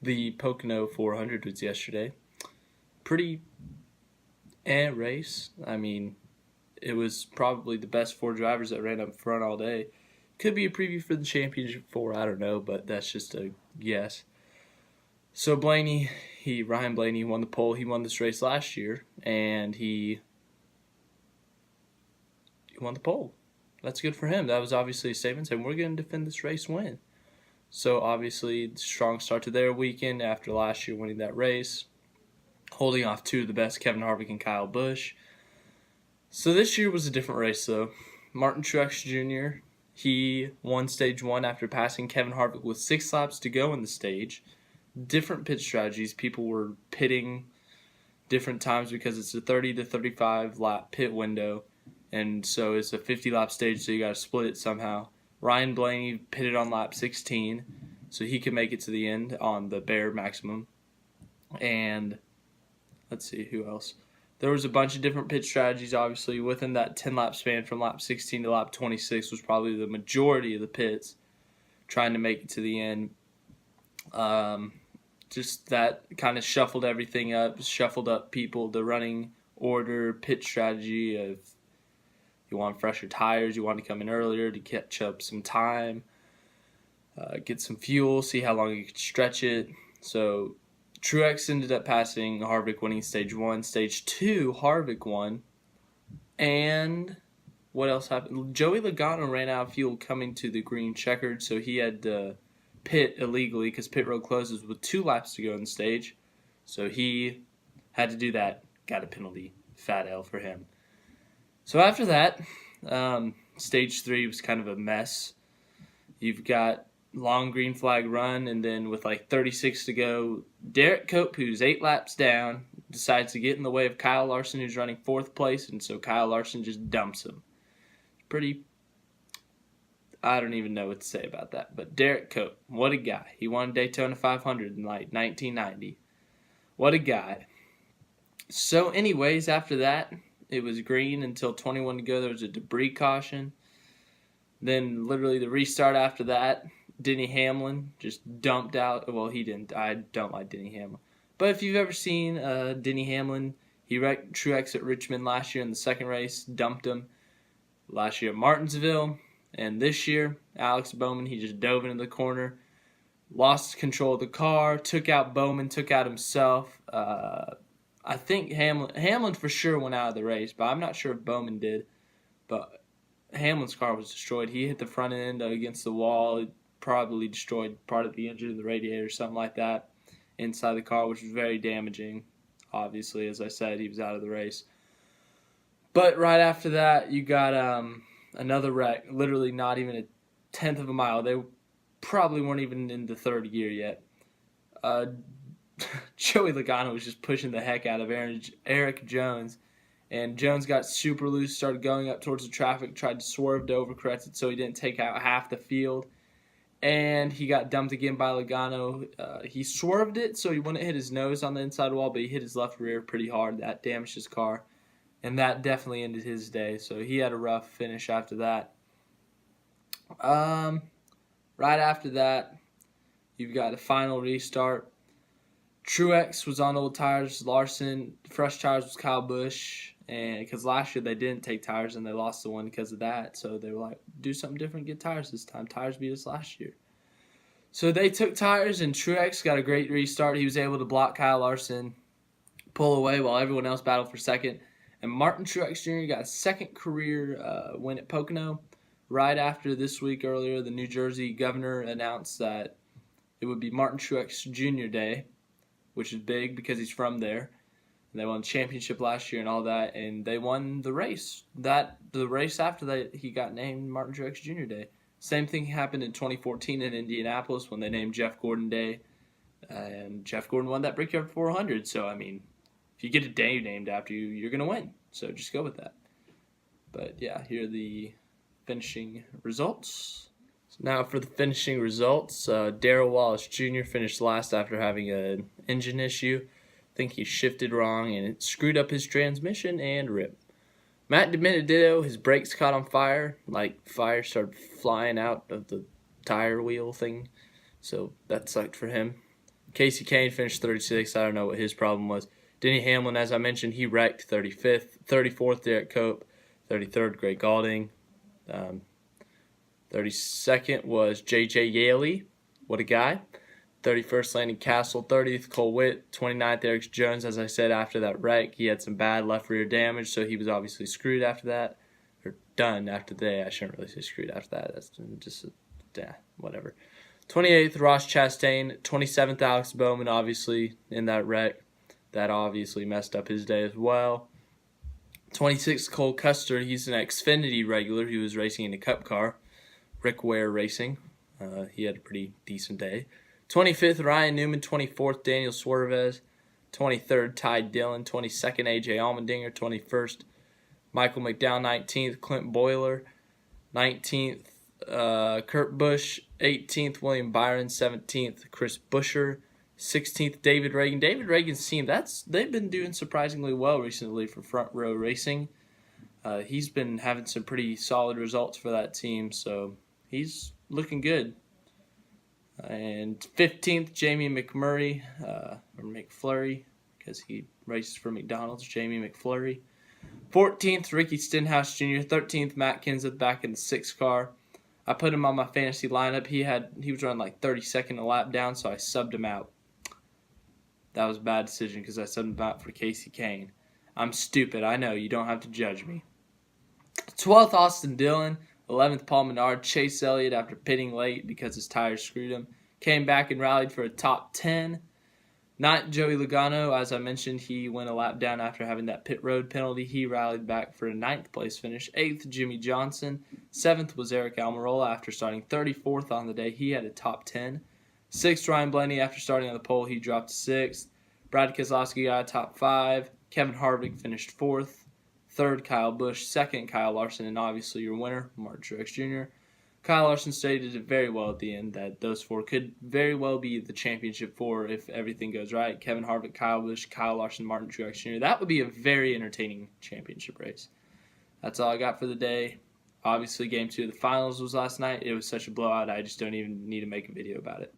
The Pocono 400 was yesterday. Pretty race. I mean, it was probably the best four drivers that ran up front all day. Could be a preview for the championship four, I don't know, but that's just a guess. So Ryan Blaney won the pole. He won this race last year, and he won the pole. That's good for him. That was obviously a statement saying we're going to defend this race win. So obviously, strong start to their weekend after last year winning that race, holding off two of the best, Kevin Harvick and Kyle Busch. So this year was a different race, though. Martin Truex Jr., he won stage one after passing Kevin Harvick with 6 laps to go in the stage. Different pit strategies. People were pitting different times because it's a 30 to 35 lap pit window, and so it's a 50-lap stage, so you got to split it somehow. Ryan Blaney pitted on lap 16, so he could make it to the end on the bare maximum. And let's see, who else? There was a bunch of different pit strategies, obviously. Within that 10-lap span from lap 16 to lap 26 was probably the majority of the pits trying to make it to the end. Just that kind of shuffled everything up, shuffled up people, the running order, pit strategy of you want fresher tires, you want to come in earlier to catch up some time, get some fuel, see how long you can stretch it. So Truex ended up passing Harvick, winning stage one. Stage two, Harvick won. And what else happened? Joey Logano ran out of fuel coming to the green checkered, so he had to pit illegally because pit road closes with 2 laps to go in the stage. So he had to do that. Got a penalty. Fat L for him. So after that, stage 3 was kind of a mess. You've got long green flag run, and then with like 36 to go, Derek Cope, who's 8 laps down, decides to get in the way of Kyle Larson, who's running 4th place, and so Kyle Larson just dumps him. I don't even know what to say about that. But Derek Cope, what a guy. He won Daytona 500 in like 1990. What a guy. So anyways, after that, it was green until 21 to go. There was a debris caution. Then literally the restart after that, Denny Hamlin just dumped out. Well, he didn't. I don't like Denny Hamlin. But if you've ever seen Denny Hamlin, he wrecked Truex at Richmond last year in the second race, dumped him. Last year at Martinsville. And this year, Alex Bowman, he just dove into the corner, lost control of the car, took out Bowman, took out himself. I think Hamlin for sure went out of the race, but I'm not sure if Bowman did. But Hamlin's car was destroyed. He hit the front end against the wall. It probably destroyed part of the engine, the radiator, something like that, inside the car, which was very damaging. Obviously, as I said, he was out of the race. But right after that, you got another wreck, literally not even a tenth of a mile. They probably weren't even in the third gear yet. Joey Logano was just pushing the heck out of Eric Jones, and Jones got super loose, started going up towards the traffic, tried to swerve to overcorrect it so he didn't take out half the field, and he got dumped again by Logano. He swerved it so he wouldn't hit his nose on the inside wall, but he hit his left rear pretty hard. That damaged his car. And that definitely ended his day. So he had a rough finish after that. Right after that, you've got a final restart. Truex was on old tires. Larson, fresh tires was Kyle Busch. And because last year they didn't take tires and they lost the one because of that. So they were like, do something different, get tires this time. Tires beat us last year. So they took tires and Truex got a great restart. He was able to block Kyle Larson, pull away while everyone else battled for second. And Martin Truex Jr. got a second career win at Pocono. Right after this week earlier, the New Jersey governor announced that it would be Martin Truex Jr. Day, which is big because he's from there. And they won the championship last year and all that, and they won the race. The race after that, he got named Martin Truex Jr. Day. Same thing happened in 2014 in Indianapolis when they named Jeff Gordon Day, and Jeff Gordon won that Brickyard 400. So, I mean, if you get a day named after you, you're going to win. So just go with that. But yeah, here are the finishing results. So now for the finishing results, Darrell Wallace Jr. finished last after having an engine issue. I think he shifted wrong and it screwed up his transmission and rip. Matt DiBenedetto, his brakes caught on fire. Like fire started flying out of the tire wheel thing. So that sucked for him. Casey Kane finished 36th. I don't know what his problem was. Denny Hamlin, as I mentioned, he wrecked 35th. 34th, Derek Cope. 33rd, Greg Galding. 32nd was J.J. Yaley. What a guy. 31st, Landon Castle. 30th, Cole Witt. 29th, Eric Jones. As I said, after that wreck, he had some bad left rear damage, so he was obviously screwed after that. Or done after that. I shouldn't really say screwed after that. That's just, whatever. 28th, Ross Chastain. 27th, Alex Bowman, obviously, in that wreck. That obviously messed up his day as well. 26th, Cole Custer. He's an Xfinity regular. He was racing in a Cup car. Rick Ware Racing. He had a pretty decent day. 25th, Ryan Newman. 24th, Daniel Suarez. 23rd, Ty Dillon. 22nd, A.J. Allmendinger. 21st, Michael McDowell. 19th, Clint Boyler. 19th, Kurt Busch. 18th, William Byron. 17th, Chris Buescher. 16th, David Reagan. David Reagan's team, they've been doing surprisingly well recently for Front Row Racing. He's been having some pretty solid results for that team, so he's looking good. And 15th, Jamie McMurray, or McFlurry, because he races for McDonald's, Jamie McFlurry. 14th, Ricky Stenhouse Jr. 13th, Matt Kenseth back in the 6th car. I put him on my fantasy lineup. He was running like 32nd a lap down, so I subbed him out. That was a bad decision because I subbed him out for Casey Kane. I'm stupid. I know. You don't have to judge me. 12th, Austin Dillon. 11th, Paul Menard. Chase Elliott, after pitting late because his tires screwed him, came back and rallied for a top 10. 9th, Joey Logano. As I mentioned, he went a lap down after having that pit road penalty. He rallied back for a 9th place finish. 8th, Jimmy Johnson. 7th was Eric Almirola after starting 34th on the day. He had a top 10. 6th, Ryan Blaney. After starting on the pole, he dropped to 6th. Brad Keselowski got a top 5. Kevin Harvick finished 4th. 3rd, Kyle Busch. 2nd, Kyle Larson. And obviously your winner, Martin Truex Jr. Kyle Larson stated it very well at the end that those 4 could very well be the championship 4 if everything goes right. Kevin Harvick, Kyle Busch, Kyle Larson, Martin Truex Jr. That would be a very entertaining championship race. That's all I got for the day. Obviously, Game 2 of the finals was last night. It was such a blowout, I just don't even need to make a video about it.